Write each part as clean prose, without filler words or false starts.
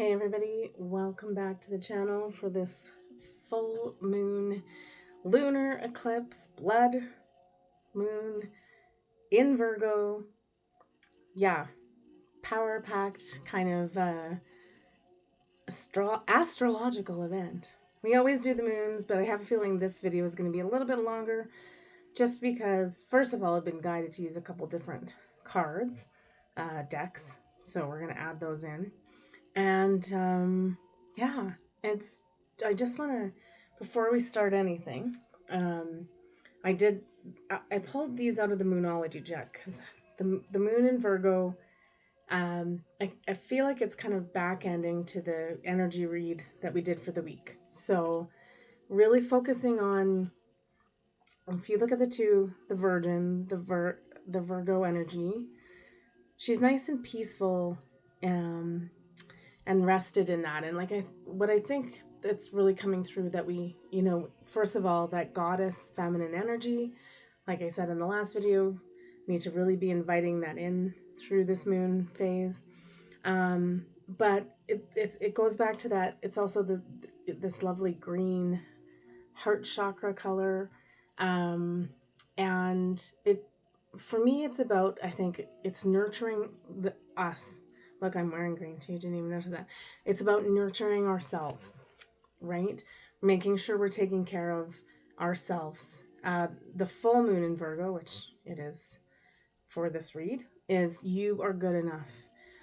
Hey everybody, welcome back to the channel for this full moon lunar eclipse, blood moon in Virgo. Yeah, power packed kind of astrological event. We always do the moons, but I have a feeling this video is going to be a little bit longer just because, first of all, I've been guided to use a couple different cards, decks, so we're going to add those in. And yeah, it's, I just want to, before we start anything, um, I pulled these out of the Moonology deck because the moon in Virgo, I feel like it's kind of back ending to the energy read that we did for the week. So really focusing on, if you look at the two, the Virgin, the Virgo energy, she's nice and peaceful, um, and rested in that. And what I think that's really coming through, that we, first of all, that goddess feminine energy, like I said in the last video, need to really be inviting that in through this moon phase. But it goes back to that. It's also this lovely green heart chakra color. And for me, it's about, I think it's nurturing us. Look, I'm wearing green too. Didn't even notice that. It's about nurturing ourselves, right? Making sure we're taking care of ourselves. The full moon in Virgo, which it is for this read, is you are good enough.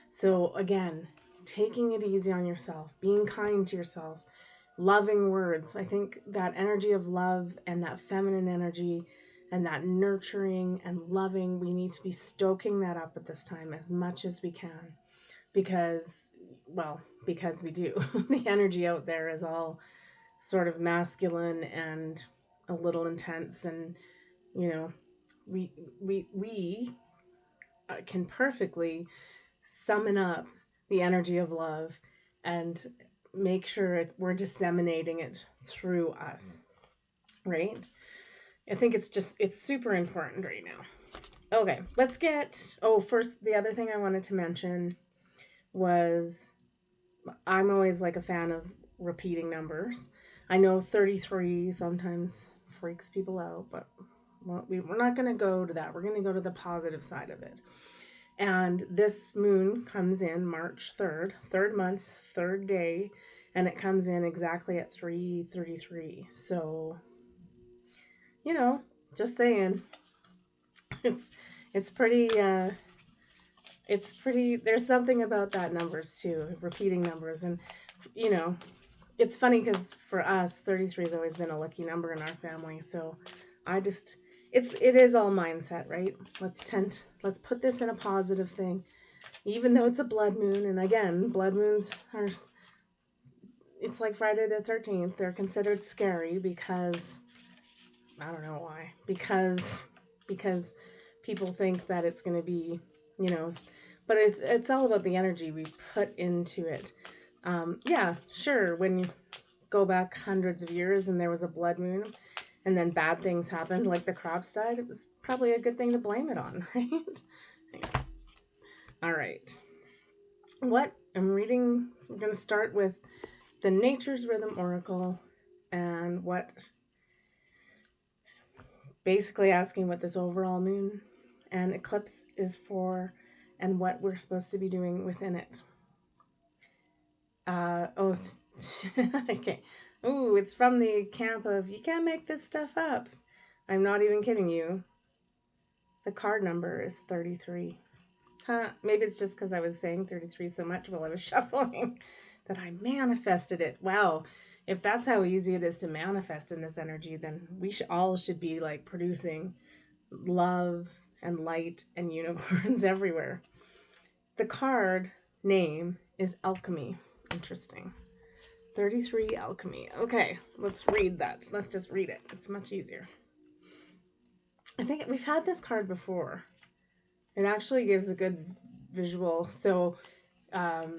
So again, taking it easy on yourself, being kind to yourself, loving words. I think that energy of love and that feminine energy and that nurturing and loving, we need to be stoking that up at this time as much as we can, because, well, because we do. The energy out there is all sort of masculine and a little intense, and you know, we can perfectly summon up the energy of love and make sure we're disseminating it through us, right? I think it's super important right now. Okay, let's get, first, the other thing I wanted to mention was, I'm always like a fan of repeating numbers. I know 33 sometimes freaks people out, but we're not going to go to that. We're going to go to the positive side of it. And this moon comes in March 3rd, third month, third day, and it comes in exactly at 3:33. So, just saying, it's it's pretty there's something about that numbers too, repeating numbers. And you know, it's funny because for us, 33 has always been a lucky number in our family. So it is all mindset, right? Let's put this in a positive thing, even though it's a blood moon. And again, blood moons are, it's like Friday the 13th. They're considered scary because, I don't know why, because people think that it's going to be, but it's all about the energy we put into it. Yeah, sure, when you go back hundreds of years and there was a blood moon and then bad things happened, like the crops died, it was probably a good thing to blame it on, right? All right. What I'm reading, I'm going to start with the Nature's Rhythm Oracle, and basically asking what this overall moon and eclipse is for and what we're supposed to be doing within it. Okay. Ooh, it's from the camp of, you can't make this stuff up. I'm not even kidding you. The card number is 33. Huh, maybe it's just because I was saying 33 so much while I was shuffling that I manifested it. Wow. If that's how easy it is to manifest in this energy, then we should be like producing love and light and unicorns everywhere. The card name is Alchemy. Interesting. 33 Alchemy. Okay, let's read that. Let's just read it. It's much easier. I think we've had this card before. It actually gives a good visual. So I'll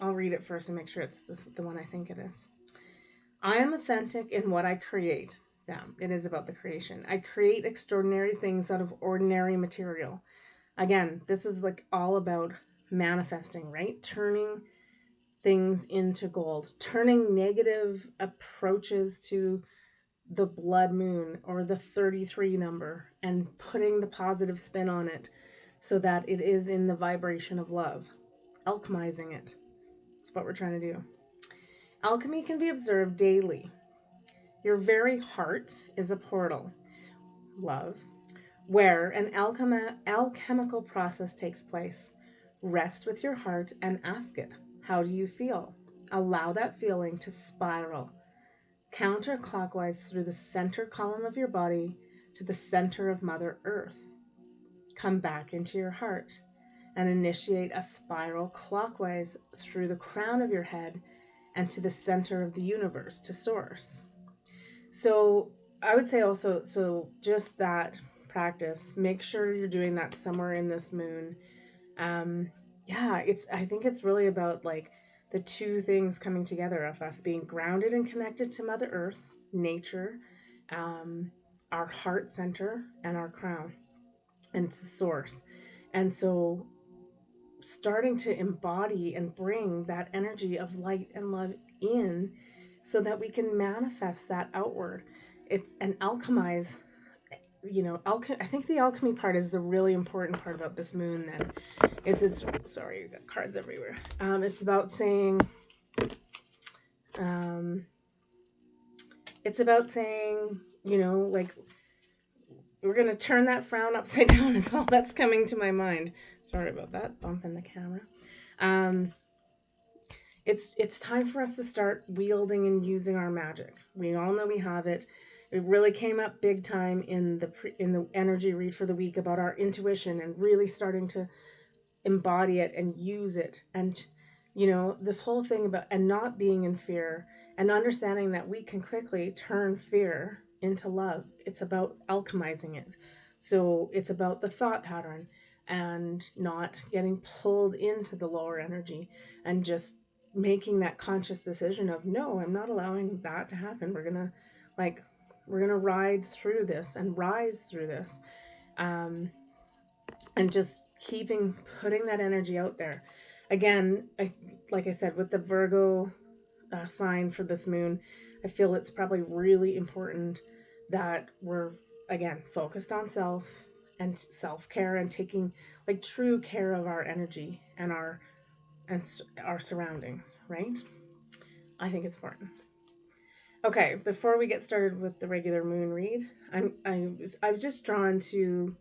read it first and make sure it's the one I think it is. I am authentic in what I create. Yeah, it is about the creation. I create extraordinary things out of ordinary material. Again, this is like all about manifesting, right? Turning things into gold, turning negative approaches to the blood moon or the 33 number and putting the positive spin on it so that it is in the vibration of love, alchemizing it. That's what we're trying to do. Alchemy can be observed daily. Your very heart is a portal, love, where an alchemical process takes place. Rest with your heart and ask it, how do you feel? Allow that feeling to spiral counterclockwise through the center column of your body to the center of Mother Earth. Come back into your heart and initiate a spiral clockwise through the crown of your head and to the center of the universe, to source. So I would say also, so just that practice, make sure you're doing that somewhere in this moon. Yeah, I think it's really about like the two things coming together of us being grounded and connected to Mother Earth, nature, um, our heart center, and our crown, and to source. And so starting to embody and bring that energy of light and love in so that we can manifest that outward. It's an alchemize, I think the alchemy part is the really important part about this moon then. It's sorry, you got cards everywhere. It's about saying, um, like we're gonna turn that frown upside down is all that's coming to my mind. Sorry about that, bump in the camera. It's time for us to start wielding and using our magic. We all know we have it. It really came up big time in the energy read for the week about our intuition and really starting to embody it and use it. And this whole thing about and not being in fear and understanding that we can quickly turn fear into love. It's about alchemizing it. So it's about the thought pattern and not getting pulled into the lower energy and just making that conscious decision of no, I'm not allowing that to happen. We're gonna ride through this and rise through this, and just putting that energy out there. Again, like I said, with the Virgo sign for this moon, I feel it's probably really important that we're again focused on self and self-care and taking like true care of our energy and our surroundings, right? I think it's important. Okay, before we get started with the regular moon read, I've just drawn to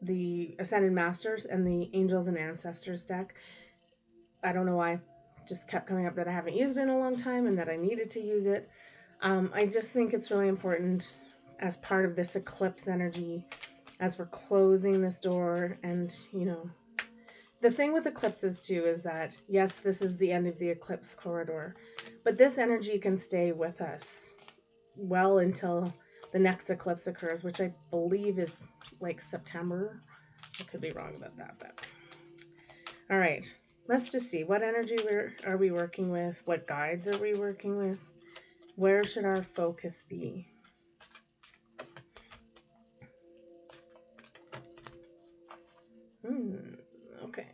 the Ascended Masters and the Angels and Ancestors deck. I don't know why, just kept coming up that I haven't used it in a long time and that I needed to use it. I just think it's really important as part of this eclipse energy, as we're closing this door. And the thing with eclipses too is that yes, this is the end of the eclipse corridor, but this energy can stay with us well until the next eclipse occurs, which I believe is like September. I could be wrong about that, but all right. Let's just see, what energy are we working with? What guides are we working with? Where should our focus be? Okay.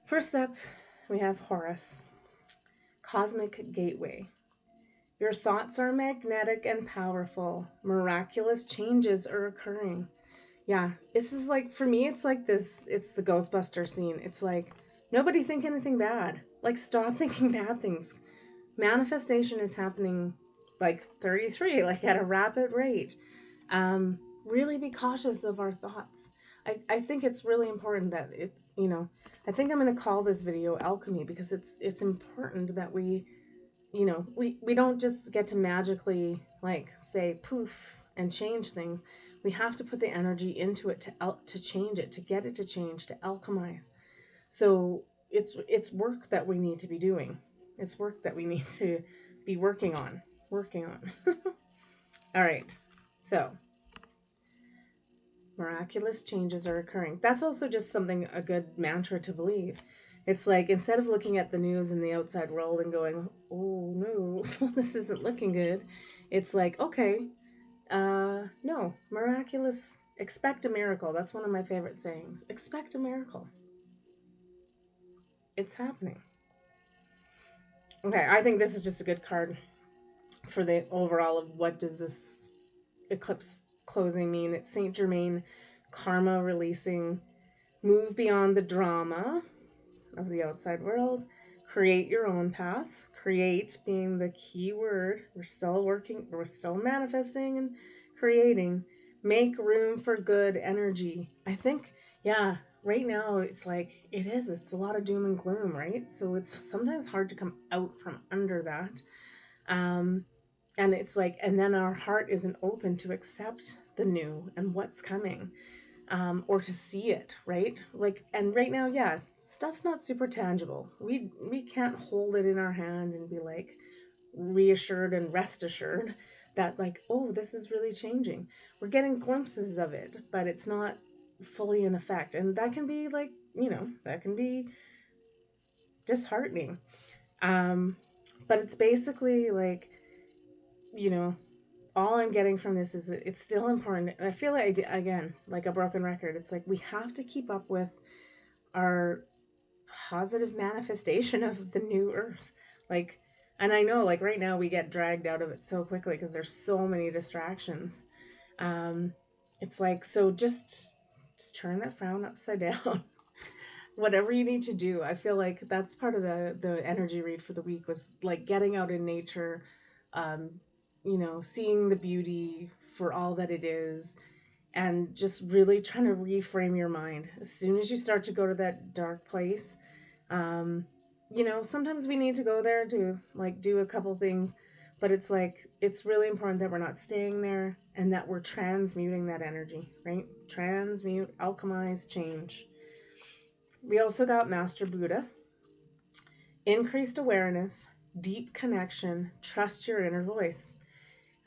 First up, we have Horus, Cosmic Gateway. Your thoughts are magnetic and powerful. Miraculous changes are occurring. Yeah, this is like, for me, it's like this, it's the Ghostbuster scene. It's like, nobody think anything bad. Like, stop thinking bad things. Manifestation is happening like 33, like at a rapid rate. Really be cautious of our thoughts. I think it's really important that I think I'm going to call this video Alchemy because it's important that we don't just get to magically like say poof and change things. We have to put the energy into it to change it, to get it to change, to alchemize. So it's work that we need to be doing. It's work that we need to be working on. All right. So miraculous changes are occurring. That's also just a good mantra to believe. It's like instead of looking at the news in the outside world and going, oh no, this isn't looking good, it's like, okay, no, miraculous Expect a miracle. That's one of my favorite sayings. Expect a miracle. It's happening. Okay, I think this is just a good card for the overall of what does this eclipse closing mean. It's Saint Germain, karma releasing, move beyond the drama of the outside world, create your own path. Create being the key word. We're still working, we're still manifesting and creating. Make room for good energy. I think, yeah, right now it's like, it's a lot of doom and gloom, right? So it's sometimes hard to come out from under that. Um, and it's like, and then our heart isn't open to accept the new and what's coming, or to see it, right? Like, and right now, yeah, stuff's not super tangible. We can't hold it in our hand and be like reassured and rest assured that like, oh, this is really changing. We're getting glimpses of it, but it's not fully in effect, and that can be like, that can be disheartening. Um, but it's basically like, you know, all I'm getting from this is that it's still important. I feel like, again, like a broken record. It's like we have to keep up with our positive manifestation of the new earth. Like, and I know, like, right now we get dragged out of it so quickly because there's so many distractions. Um, it's like, so just turn that frown upside down. Whatever you need to do. I feel like that's part of the energy read for the week was like getting out in nature, um, seeing the beauty for all that it is, and just really trying to reframe your mind. As soon as you start to go to that dark place, um, sometimes we need to go there to like do a couple things, but it's like it's really important that we're not staying there and that we're transmuting that energy, right? Transmute, alchemize, change. We also got Master Buddha, increased awareness, deep connection, trust your inner voice.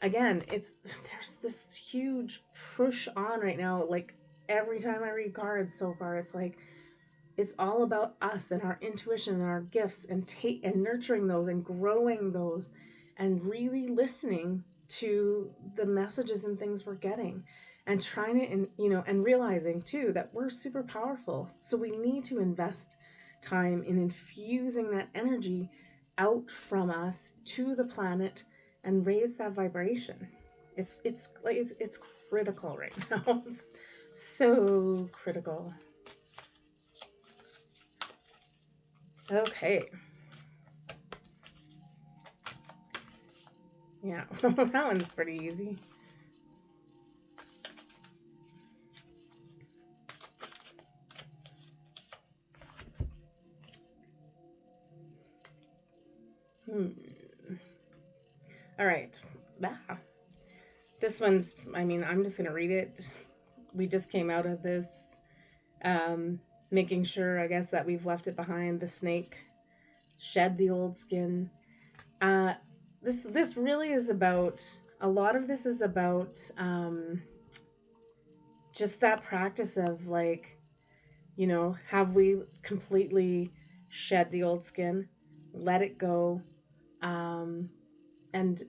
Again, there's this huge push on right now. Like every time I read cards so far, it's like it's all about us and our intuition and our gifts and nurturing those and growing those and really listening to the messages and things we're getting and trying to, and realizing too that we're super powerful. So we need to invest time in infusing that energy out from us to the planet and raise that vibration. It's critical right now. It's so critical. Okay. Yeah, that one's pretty easy. Hmm. All right. Ah. This one's, I mean, I'm just going to read it. We just came out of this, um, making sure, I guess, that we've left it behind. The snake shed the old skin. Uh, this really is about, a lot of this is about just that practice of like, have we completely shed the old skin, let it go, um, and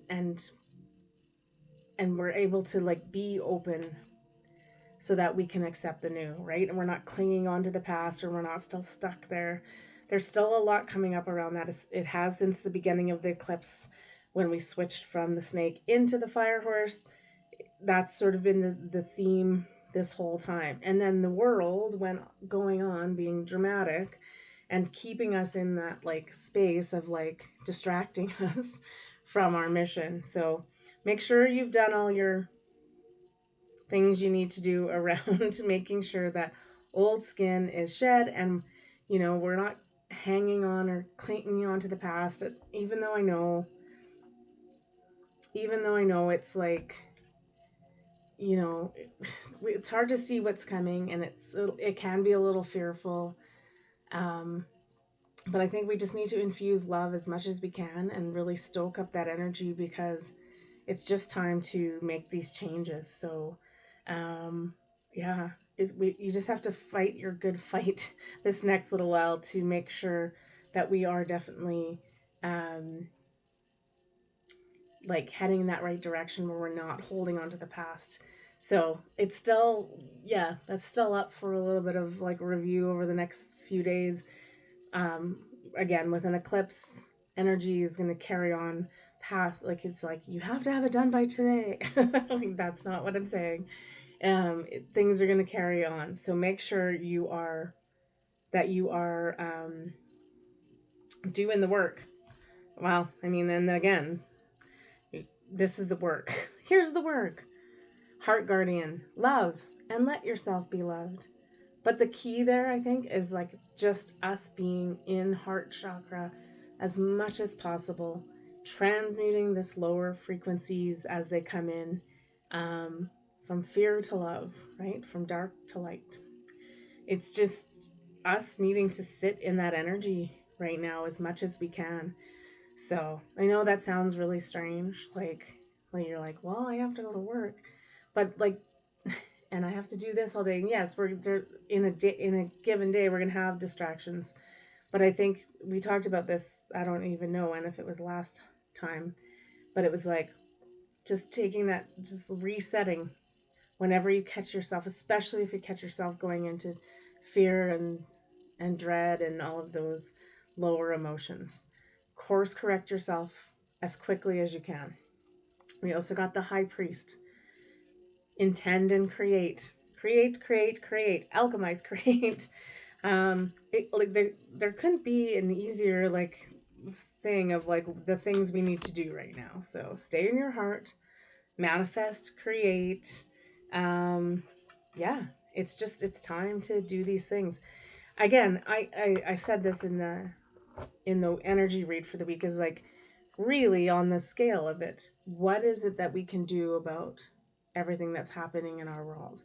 we're able to like be open so that we can accept the new, right? And we're not clinging on to the past, or we're not still stuck there. There's still a lot coming up around that. It has since the beginning of the eclipse when we switched from the snake into the fire horse. That's sort of been the theme this whole time. And then the world went going on being dramatic and keeping us in that like space of like distracting us from our mission. So make sure you've done all your things you need to do around making sure that old skin is shed, and we're not hanging on or clinging on to the past. Even though I know it's like, you know it's hard to see what's coming, and it can be a little fearful, um but I think we just need to infuse love as much as we can and really stoke up that energy, because it's just time to make these changes. So, yeah, you just have to fight your good fight this next little while to make sure that we are definitely, um, like heading in that right direction where we're not holding on to the past So it's still, yeah, that's still up for a little bit of like review over the next few days. Um, again, with an eclipse, energy is going to carry on past, like, it's like, you have to have it done by today. Like, that's not what I'm saying. Things are going to carry on. So make sure that you are doing the work. Well, I mean, and again, this is the work. Here's the work. Heart guardian, love, and let yourself be loved. But the key there, I think, is like just us being in heart chakra as much as possible, transmuting this lower frequencies as they come in, from fear to love, right? From dark to light. It's just us needing to sit in that energy right now as much as we can. So I know that sounds really strange. Like you're like, well, I have to go to work, but like, and I have to do this all day. And yes, we're there in a given day. We're gonna have distractions, but I think we talked about this. I don't even know when, if it was last time, but it was like just taking that, just resetting whenever you catch yourself, especially if you catch yourself going into fear and dread and all of those lower emotions. Course correct yourself as quickly as you can. We also got the high priest. Intend and create. Create. Alchemize, create. Like there couldn't be an easier like thing of like the things we need to do right now. So stay in your heart, manifest, create. Um, yeah, it's time to do these things. Again, I said this in the energy read for the week, is like, really on the scale of it, what is it that we can do about everything that's happening in our world?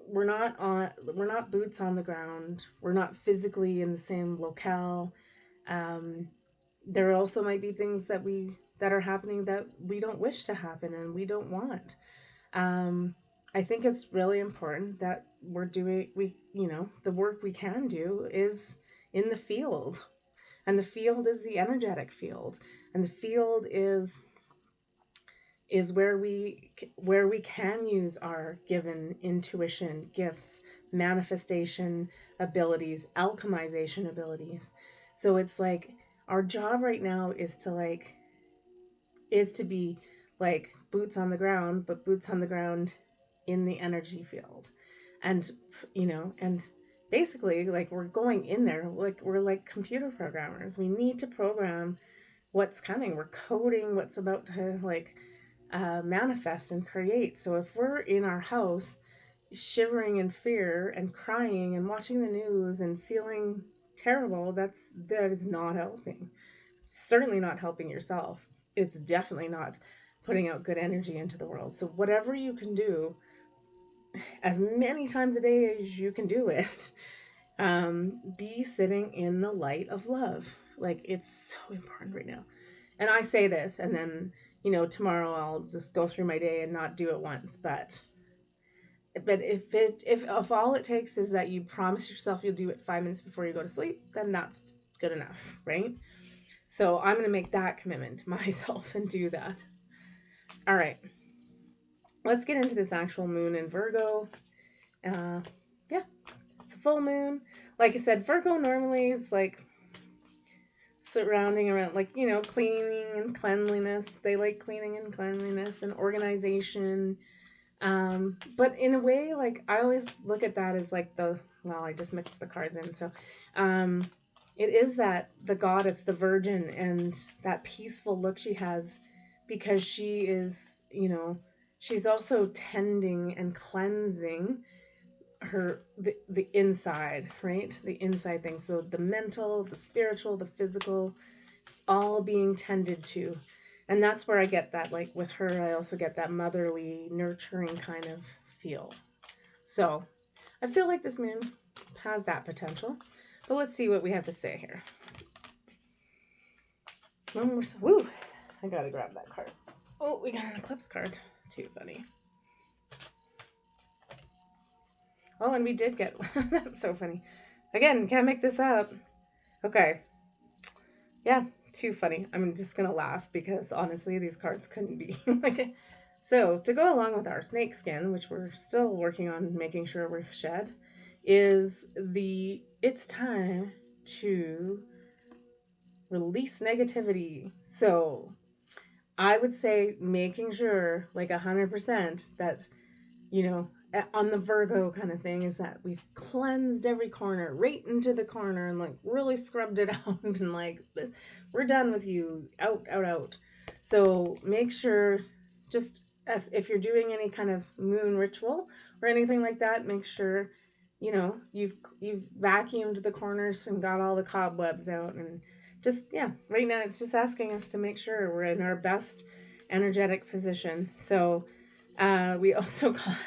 We're not boots on the ground. We're not physically in the same locale. Um, there also might be things that are happening that we don't wish to happen and we don't want. Um, I think it's really important that the work we can do is in the field, and the field is the energetic field, and the field is where we can use our given intuition, gifts, manifestation abilities, alchemization abilities. So it's like our job right now is to be like boots on the ground, but boots on the ground in the energy field. And and basically, like, we're going in there, like we're like computer programmers. We need to program what's coming. We're coding what's about to like manifest and create. So if we're in our house shivering in fear and crying and watching the news and feeling terrible, that is not helping. Certainly not helping yourself. It's definitely not putting out good energy into the world. So whatever you can do, as many times a day as you can do it, be sitting in the light of love. Like, it's so important right now. And I say this, and then tomorrow I'll just go through my day and not do it once. But if all it takes is that you promise yourself you'll do it 5 minutes before you go to sleep, then that's good enough, right? So I'm gonna make that commitment to myself and do that. All right, let's get into this actual moon in Virgo. Uh, yeah, it's a full moon. Like I said, Virgo normally is like surrounding around, like, cleaning and cleanliness. They like cleaning and cleanliness and organization. But in a way, like, I always look at that as like I just mixed the cards in. So, it is that the goddess, the virgin, and that peaceful look she has, because she is, she's also tending and cleansing the inside, right? The inside thing. So the mental, the spiritual, the physical, all being tended to. And that's where I get that, like with her, I also get that motherly, nurturing kind of feel. So I feel like this moon has that potential. But let's see what we have to say here. Woo! I gotta grab that card. Oh, we got an Eclipse card. Too funny. Oh, and we did get one. That's so funny. Again, can't make this up. Okay. Yeah, too funny. I'm just gonna laugh because honestly, these cards couldn't be like So, to go along with our snake skin, which we're still working on making sure we've shed, is it's time to release negativity. So, I would say making sure, like 100%, that on the Virgo kind of thing, is that we've cleansed every corner, right into the corner, and like really scrubbed it out, and like, we're done with you, out, out, out. So make sure, just as if you're doing any kind of moon ritual or anything like that, make sure you've vacuumed the corners and got all the cobwebs out, and just, yeah, right now it's just asking us to make sure we're in our best energetic position. So we also got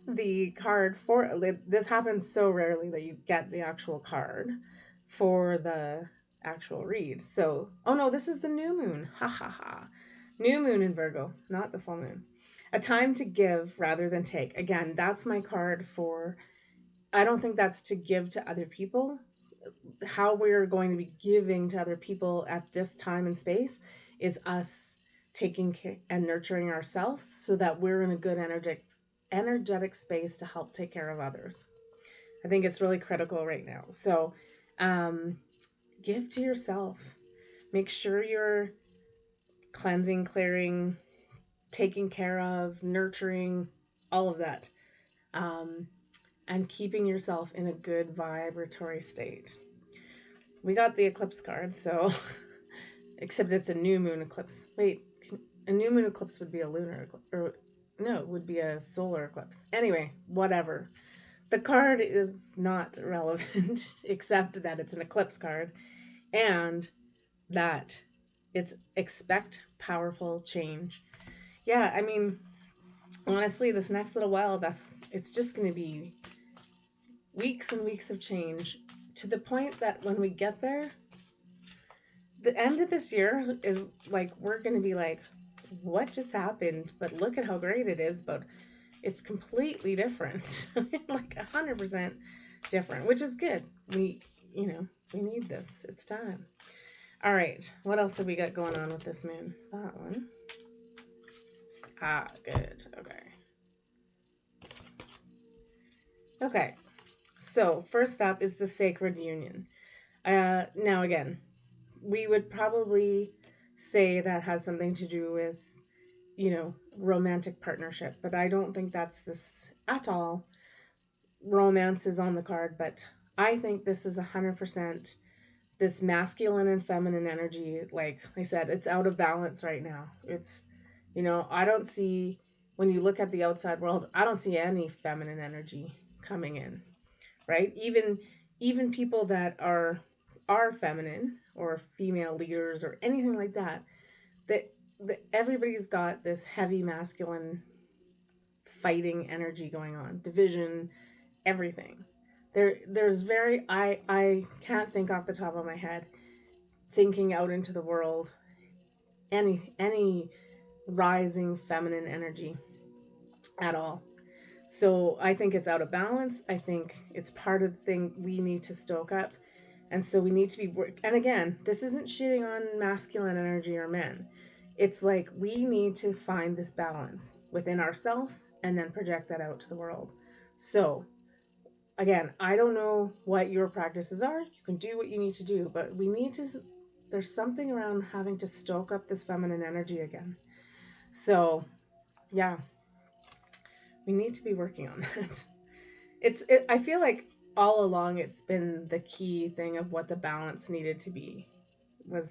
the card for this. Happens so rarely that you get the actual card for the actual read. So, oh no, this is the new moon. Ha ha ha. New moon in Virgo, not the full moon. A time to give rather than take. Again, that's my card for, I don't think that's to give to other people. How we're going to be giving to other people at this time and space is us taking care and nurturing ourselves so that we're in a good energetic space to help take care of others. I think it's really critical right now. So, um, give to yourself. Make sure you're cleansing, clearing, taking care of, nurturing, all of that, um, and keeping yourself in a good vibratory state. We got the eclipse card, so except it's a new moon eclipse. Wait, a new moon eclipse would be a lunar eclipse, or no, it would be a solar eclipse. Anyway, whatever. The card is not relevant except that it's an eclipse card and that it's expect powerful change. Yeah, I mean, honestly, this next little while, it's just going to be weeks and weeks of change, to the point that when we get there, the end of this year is like, we're going to be like, what just happened? But look at how great it is. But it's completely different, like 100% different, which is good. We need this. It's time. All right. What else have we got going on with this moon? That one. Ah, good. Okay. Okay. So first up is the sacred union. Now again, we would probably say that has something to do with, romantic partnership, but I don't think that's this at all. Romance is on the card, but I think this is 100% this masculine and feminine energy. Like I said, it's out of balance right now. I don't see, when you look at the outside world, I don't see any feminine energy coming in, right? Even people that are feminine or female leaders or anything like that, that everybody's got this heavy masculine fighting energy going on, division, everything. There's very, I can't think off the top of my head, thinking out into the world, any rising feminine energy at all. So I think it's out of balance. I think it's part of the thing we need to stoke up. And so we need to be and again, this isn't shitting on masculine energy or men. It's like we need to find this balance within ourselves and then project that out to the world. So again, I don't know what your practices are. You can do what you need to do, but there's something around having to stoke up this feminine energy again. So, yeah, we need to be working on that. I feel like all along it's been the key thing of what the balance needed to be was,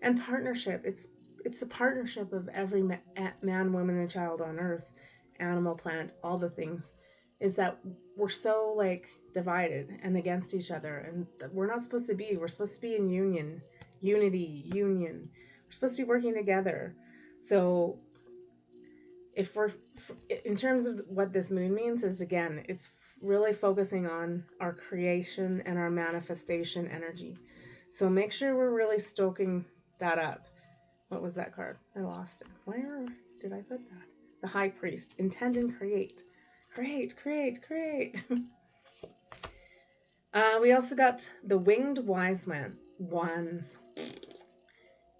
and partnership. It's a partnership of every man, woman, and child on earth, animal, plant, all the things, is that we're so like divided and against each other, and we're not supposed to be. We're supposed to be in union, unity, union. We're supposed to be working together. So if we're in terms of what this moon means, is again, it's really focusing on our creation and our manifestation energy. So make sure we're really stoking that up. What was that card? I lost it. Where did I put that? The High Priest. Intend and create. Create, create, create. We also got the Winged Wise Man. Wands.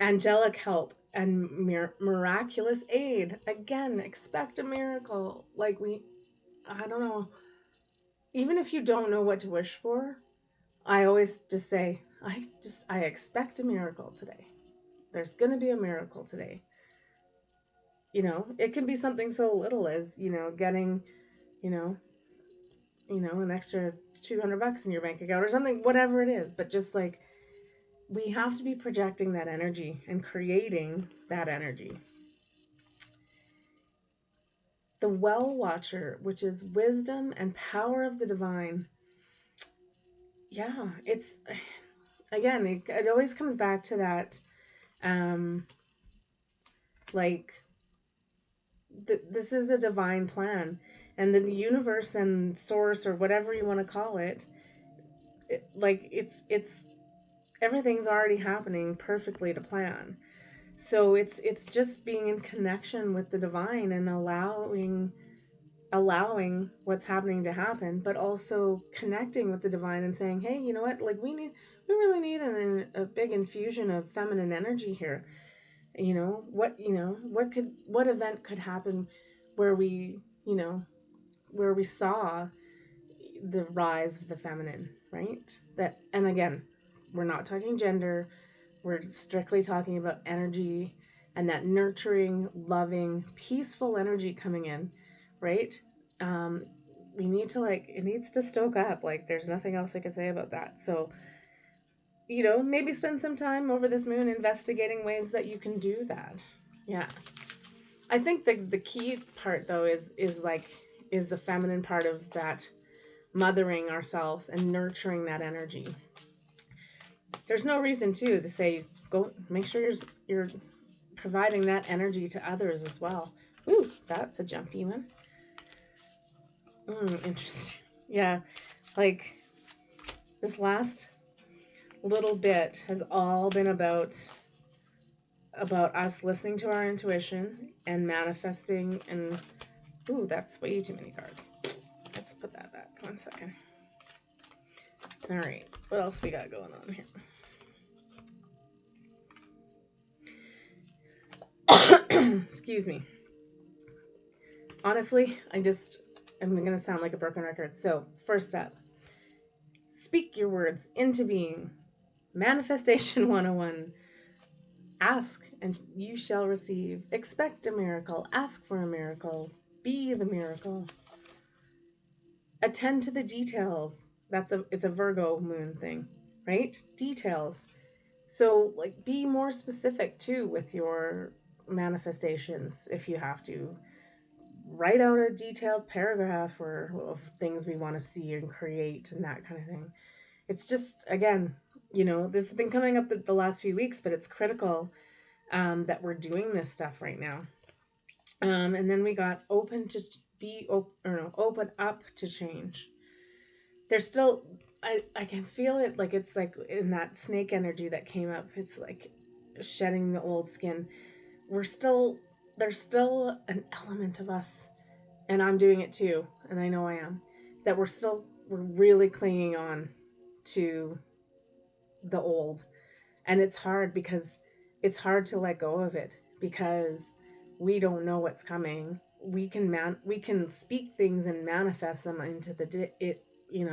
Angelic help. and miraculous aid. Again, expect a miracle. Like I don't know, even if you don't know what to wish for, I always just say, I expect a miracle today. There's going to be a miracle today. It can be something so little as, getting, you know, an extra $200 in your bank account or something, whatever it is. But just like, we have to be projecting that energy and creating that energy. The well watcher, which is wisdom and power of the divine. Yeah, it's, again, it always comes back to that, um, like, this is a divine plan, and the universe and source, or whatever you want to call it, like, it's everything's already happening perfectly to plan. So it's just being in connection with the divine and allowing what's happening to happen, but also connecting with the divine and saying, hey, you know what, like, we really need a big infusion of feminine energy here. What event could happen where we saw the rise of the feminine, right? That, and again, we're not talking gender, we're strictly talking about energy, and that nurturing, loving, peaceful energy coming in, right? um we need to, like, it needs to stoke up. Like, there's nothing else I can say about that. So, maybe spend some time over this moon investigating ways that you can do that. Yeah. I think the key part, though, is the feminine part of that, mothering ourselves and nurturing that energy. There's no reason to say, go make sure you're providing that energy to others as well. Ooh, that's a jumpy one. Interesting. Yeah, like, this last little bit has all been about us listening to our intuition and manifesting. And ooh, that's way too many cards. Let's put that back 1 second. All right, what else we got going on here? Excuse me. Honestly, I'm gonna sound like a broken record. So, first step, speak your words into being. Manifestation 101. Ask and you shall receive. Expect a miracle. Ask for a miracle. Be the miracle. Attend to the details. It's a Virgo moon thing, right? Details. So, like, be more specific too with your manifestations if you have to. Write out a detailed paragraph of things we want to see and create and that kind of thing. It's just, again, this has been coming up the last few weeks, but it's critical, that we're doing this stuff right now. And then we got open up to change. There's still, I can feel it, like, it's like in that snake energy that came up. It's like shedding the old skin. We're still, there's still an element of us, and I'm doing it too, and I know I am, that we're really clinging on to the old. And it's hard because it's hard to let go of it, because we don't know what's coming. We can speak things and manifest them into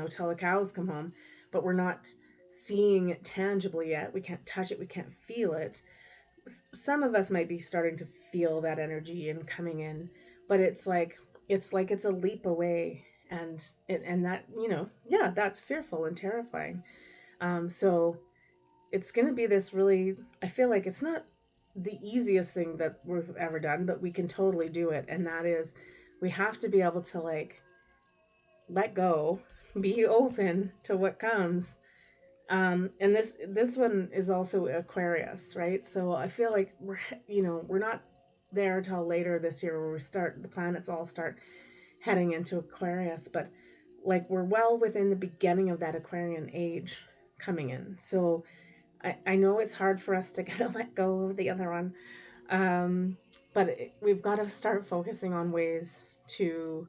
till the cows come home, but we're not seeing it tangibly yet. We can't touch it, we can't feel it. Some of us might be starting to feel that energy and coming in, but it's a leap away. And that, yeah, that's fearful and terrifying. So it's going to be this really, I feel like it's not the easiest thing that we've ever done, but we can totally do it. And that is, we have to be able to, like, let go, be open to what comes. And this one is also Aquarius, right? So I feel like we're not there until later this year, where the planets all start heading into Aquarius, but, like, we're well within the beginning of that Aquarian age coming in. So I know it's hard for us to kind of let go of the other one, but we've got to start focusing on ways to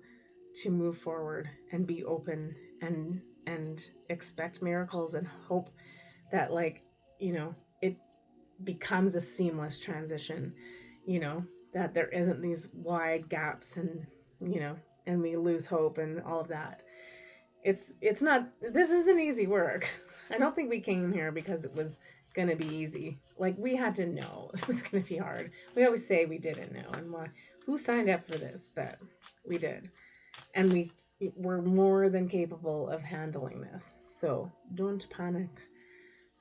move forward and be open and expect miracles and hope that, like, it becomes a seamless transition, you know, that there isn't these wide gaps and, you know, and we lose hope and all of that. It's not, this isn't easy work. I don't think we came here because it was going to be easy. Like, we had to know it was going to be hard. We always say we didn't know, and why, who signed up for this, but we did. And we were more than capable of handling this. So don't panic.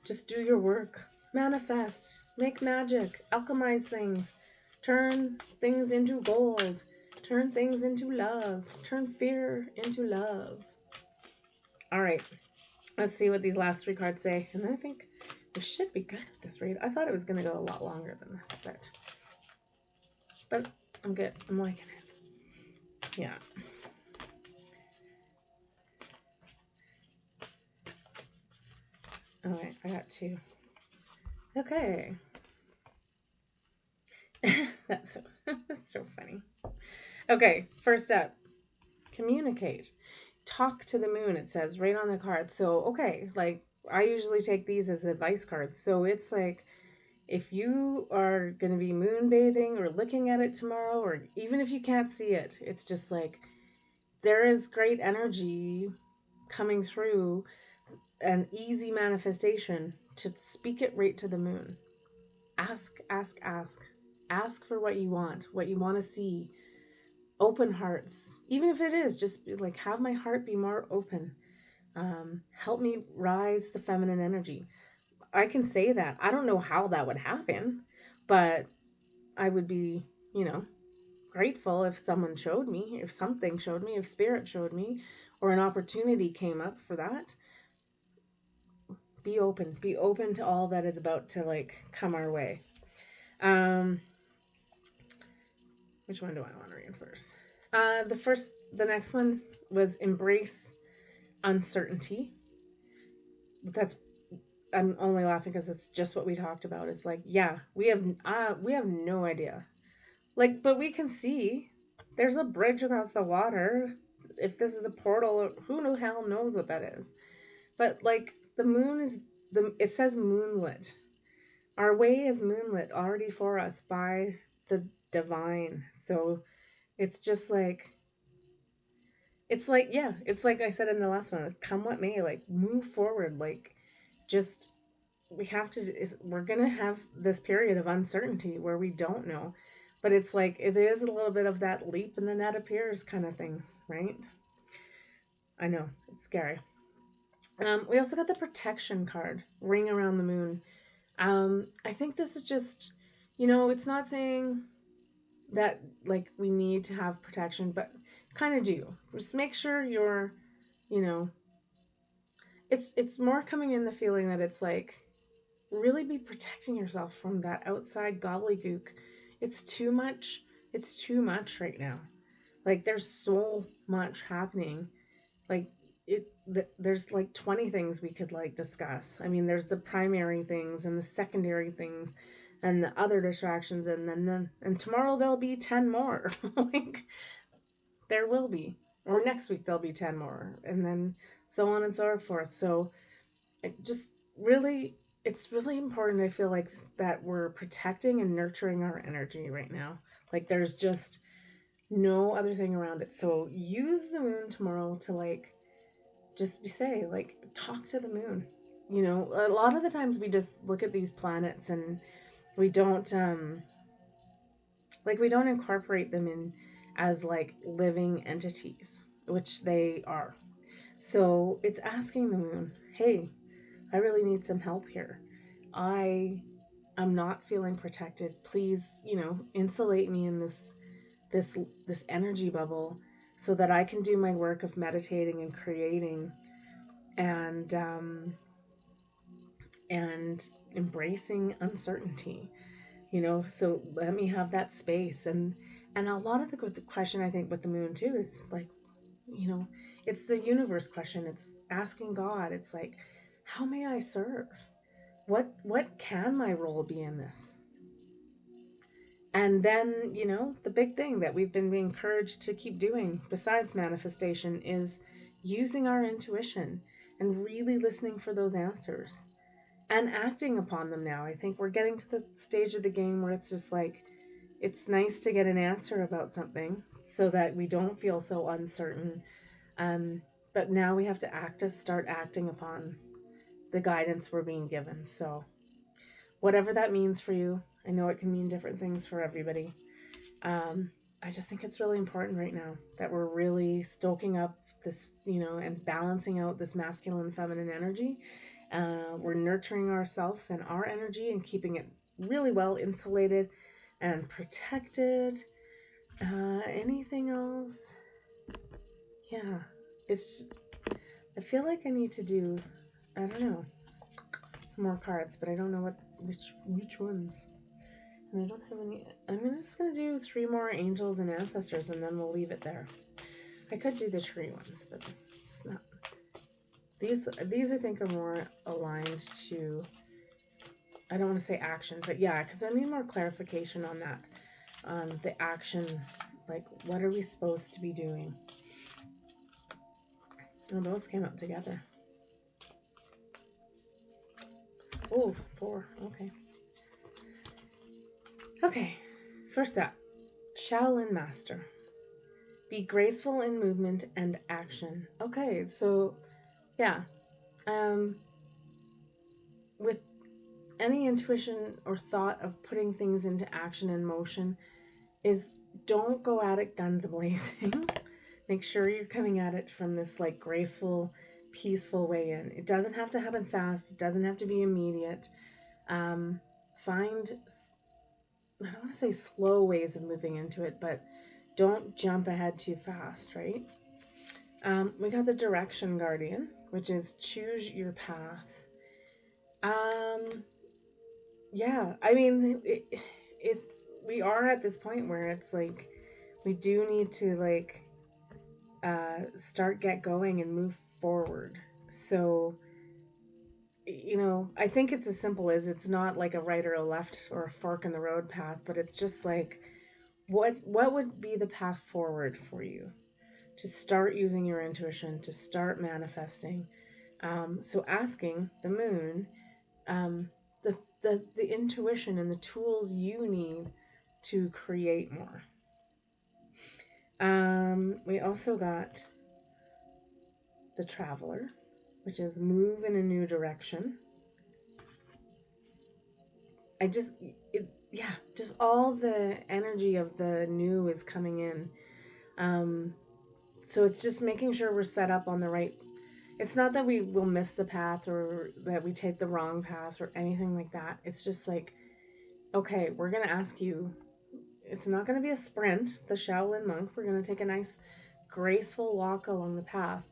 Just do your work. Manifest. Make magic. Alchemize things. Turn things into gold. Turn things into love. Turn fear into love. All right. Let's see what these last three cards say. And I think we should be good at this read. I thought it was going to go a lot longer than this, but I'm good. I'm liking it. Yeah. All right. I got two. Okay. that's that's so funny. Okay. First up, communicate. Talk to the moon, it says right on the card. So, okay, like I usually take these as advice cards. So it's like if you are going to be moon bathing or looking at it tomorrow, or even if you can't see it, it's just like there is great energy coming through, an easy manifestation to speak it right to the moon. Ask, ask, ask. Ask for what you want to see. Open hearts. Even if it is just like have my heart be more open. Help me rise the feminine energy. I can say that. I don't know how that would happen, but I would be, you know, grateful if someone showed me, if something showed me, if spirit showed me, or an opportunity came up for that. Be open. Be open to all that is about to like come our way. Um, which one do I want to read first? The next one was embrace uncertainty. That's I'm only laughing because it's just what we talked about. It's like, yeah, we have no idea. Like, but we can see there's a bridge across the water. If this is a portal, who the hell knows what that is? But like, the moon is the. It says moonlit. Our way is moonlit already for us by the divine. So it's just like yeah, it's like I said in the last one. Like, come what may, like move forward. Like just we have to we're gonna have this period of uncertainty where we don't know, but it's like it is a little bit of that leap and then that appears kind of thing, right? I know it's scary. We also got the protection card, ring around the moon. I think this is just, you know, it's not saying that like we need to have protection, but kind of do. Just make sure you're, you know, it's more coming in the feeling that it's like really be protecting yourself from that outside gobbledygook. It's too much. It's too much right now. Like there's so much happening. Like there's like 20 things we could like discuss. I mean, there's the primary things and the secondary things and the other distractions and tomorrow there'll be 10 more. Like there will be. Or next week there'll be 10 more and then so on and so forth. So it just really it's really important I feel like that we're protecting and nurturing our energy right now. Like there's just no other thing around it. So use the moon tomorrow to like just say like talk to the moon. You know, a lot of the times we just look at these planets and we don't we don't incorporate them in as like living entities, which they are. So it's asking the moon, hey, I really need some help here. I am not feeling protected. Please, you know, insulate me in this this energy bubble so that I can do my work of meditating and creating and and embracing uncertainty. You know, so let me have that space and a lot of the question I think with the moon too is like, you know, it's the universe question. It's asking God. It's like, how may I serve? What can my role be in this? And then, you know, the big thing that we've been encouraged to keep doing besides manifestation is using our intuition and really listening for those answers. and acting upon them now. I think we're getting to the stage of the game where it's just like, it's nice to get an answer about something so that we don't feel so uncertain. Um, but now we have to start acting upon the guidance we're being given. So, whatever that means for you, I know it can mean different things for everybody. Um, I just think it's really important right now that we're really stoking up this, and balancing out this masculine and feminine energy. We're nurturing ourselves and our energy and keeping it really well insulated and protected. Anything else? Yeah, it's. I feel like I need to do. I don't know, some more cards, but I don't know which ones. And I don't have any. Just gonna do 3 more angels and ancestors, and then we'll leave it there. I could do the tree ones, but it's not. These I think are more aligned to. I don't want to say action, but yeah, because I need more clarification on that. The action, like what are we supposed to be doing? Oh, those came up together. Oh, 4. Okay. Okay. First up, Shaolin Master. Be graceful in movement and action. Okay, so yeah. With any intuition or thought of putting things into action and motion is, don't go at it guns blazing. Make sure you're coming at it from this like graceful, peaceful way in. It doesn't have to happen fast. It doesn't have to be immediate. Find, I don't want to say slow ways of moving into it, but don't jump ahead too fast, right? We got the Direction Guardian, which is choose your path. Yeah, we are at this point where it's like we do need to like get going and move forward. So, I think it's as simple as, it's not like a right or a left or a fork in the road path, but it's just like, what would be the path forward for you to start using your intuition, to start manifesting. So asking the moon, um, the intuition and the tools you need to create more. We also got the Traveler, which is move in a new direction. Just all the energy of the new is coming in. So it's just making sure we're set up on the right. It's not that we will miss the path or that we take the wrong path or anything like that. It's just like, okay, we're going to ask you, it's not going to be a sprint, the Shaolin monk. We're going to take a nice, graceful walk along the path.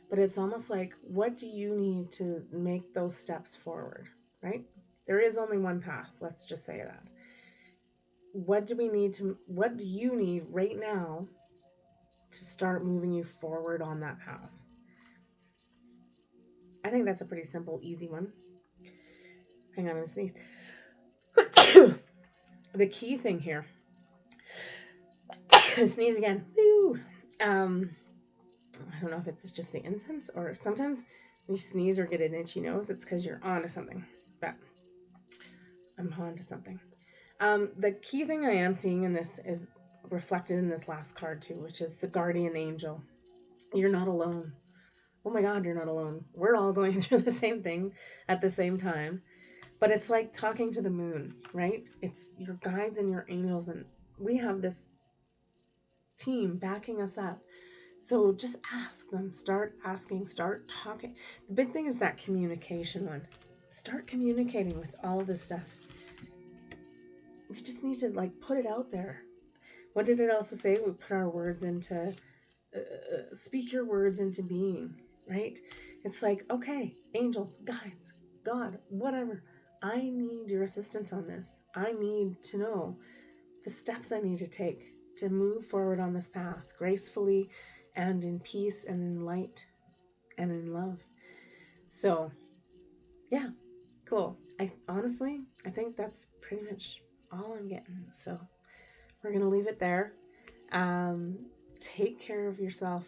But it's almost like, what do you need to make those steps forward, right? There is only one path. Let's just say that. What do you need right now to start moving you forward on that path? I think that's a pretty simple, easy one. Hang on, I'm gonna sneeze. The key thing here. Sneeze again. Woo. I don't know if it's just the incense, or sometimes when you sneeze or get an itchy nose, it's because you're onto something. But I'm onto something. The key thing I am seeing in this is reflected in this last card too, which is the Guardian Angel. You're not alone. Oh my God, you're not alone. We're all going through the same thing at the same time. But it's like talking to the moon, right? It's your guides and your angels, and we have this team backing us up. So just ask them, start asking, start talking. The big thing is that communication one. Start communicating with all of this stuff. We just need to like put it out there. What did it also say? We put our words into, speak your words into being, right? It's like, okay, angels, guides, God, whatever. I need your assistance on this. I need to know the steps I need to take to move forward on this path gracefully and in peace and in light and in love. So, yeah, cool. I think that's pretty much all I'm getting. So, we're going to leave it there. Take care of yourself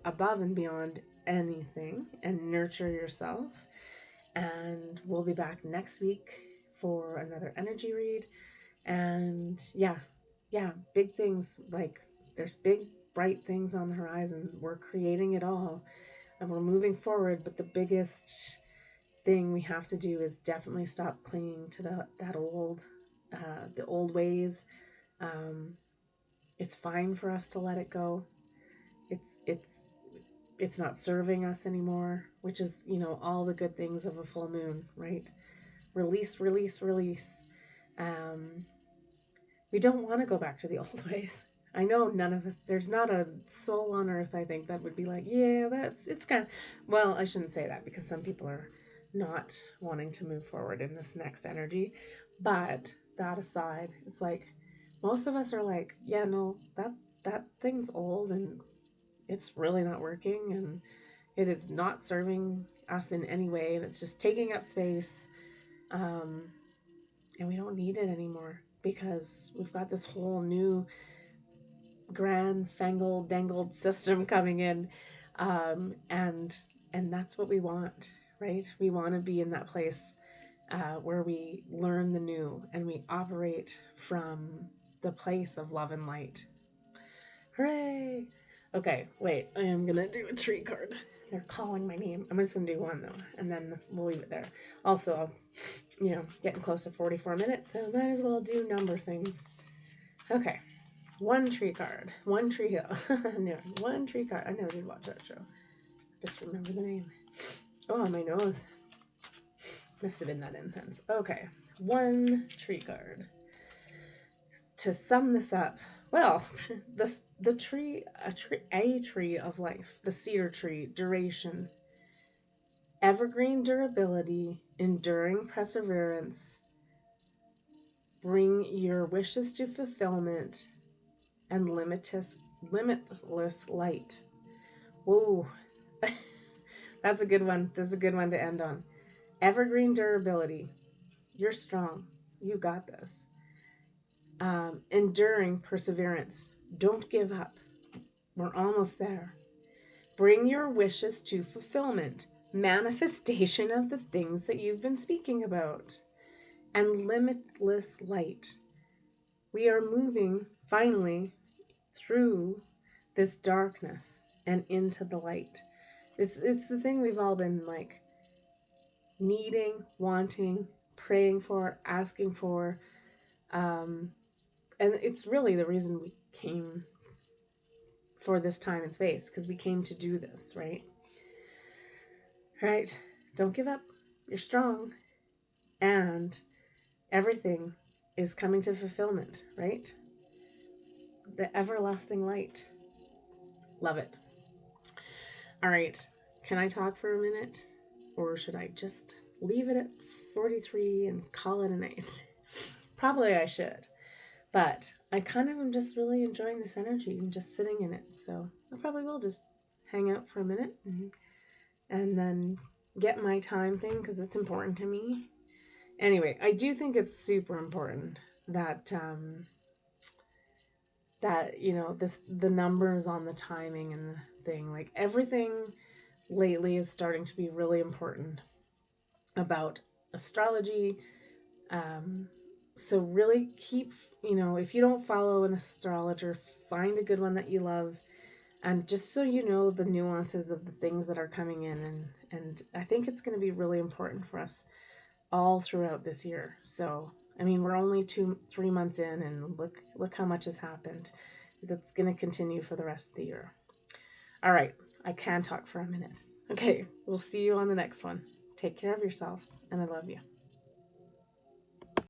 above and beyond anything and nurture yourself. And we'll be back next week for another energy read. And yeah, big things. Like, there's big, bright things on the horizon. We're creating it all and we're moving forward. But the biggest thing we have to do is definitely stop clinging to the old ways. Um, it's fine for us to let it go. It's it's not serving us anymore, which is, all the good things of a full moon, right? Release, release, release. Um, we don't want to go back to the old ways. I know none of us, there's not a soul on earth, I think, that would be like, yeah, it's kind of, well, I shouldn't say that because some people are not wanting to move forward in this next energy. But that aside, it's like, most of us are like, yeah, no, that thing's old and it's really not working and it is not serving us in any way and it's just taking up space. Um, and we don't need it anymore because we've got this whole new grand fangled dangled system coming in, and that's what we want, right? We want to be in that place where we learn the new and we operate from the place of love and light. Hooray! Okay, wait, I am gonna do a tree card. They're calling my name. I'm just gonna do one though, and then we'll leave it there. Also, getting close to 44 minutes, so might as well do number things. Okay, one tree card, one tree hill. No, one tree card. I never did watch that show. Just remember the name. Oh, my nose. Must have been that incense. Okay, one tree card. To sum this up, well, the tree, a tree of life, the cedar tree, duration, evergreen durability, enduring perseverance, bring your wishes to fulfillment, and limitless light. Whoa, that's a good one. That's a good one to end on. Evergreen durability. You're strong. You got this. Enduring perseverance. Don't give up. We're almost there. Bring your wishes to fulfillment. Manifestation of the things that you've been speaking about. And limitless light. We are moving finally through this darkness and into the light. It's the thing we've all been like needing, wanting, praying for, asking for, and it's really the reason we came for this time and space, because we came to do this, right? Right? Don't give up. You're strong, and everything is coming to fulfillment, right? The everlasting light. Love it. All right. Can I talk for a minute? Or should I just leave it at 43 and call it a night? Probably I should. But I kind of am just really enjoying this energy and just sitting in it. So I probably will just hang out for a minute and then get my time thing because it's important to me. Anyway, I do think it's super important that the numbers on the timing and the thing, like everything lately is starting to be really important about astrology. So really keep, if you don't follow an astrologer, find a good one that you love, and just so you know the nuances of the things that are coming in, and I think it's going to be really important for us all throughout this year. So I mean, we're only 3 months in, and look how much has happened. That's going to continue for the rest of the year. All right, I can talk for a minute. Okay, we'll see you on the next one. Take care of yourselves, and I love you.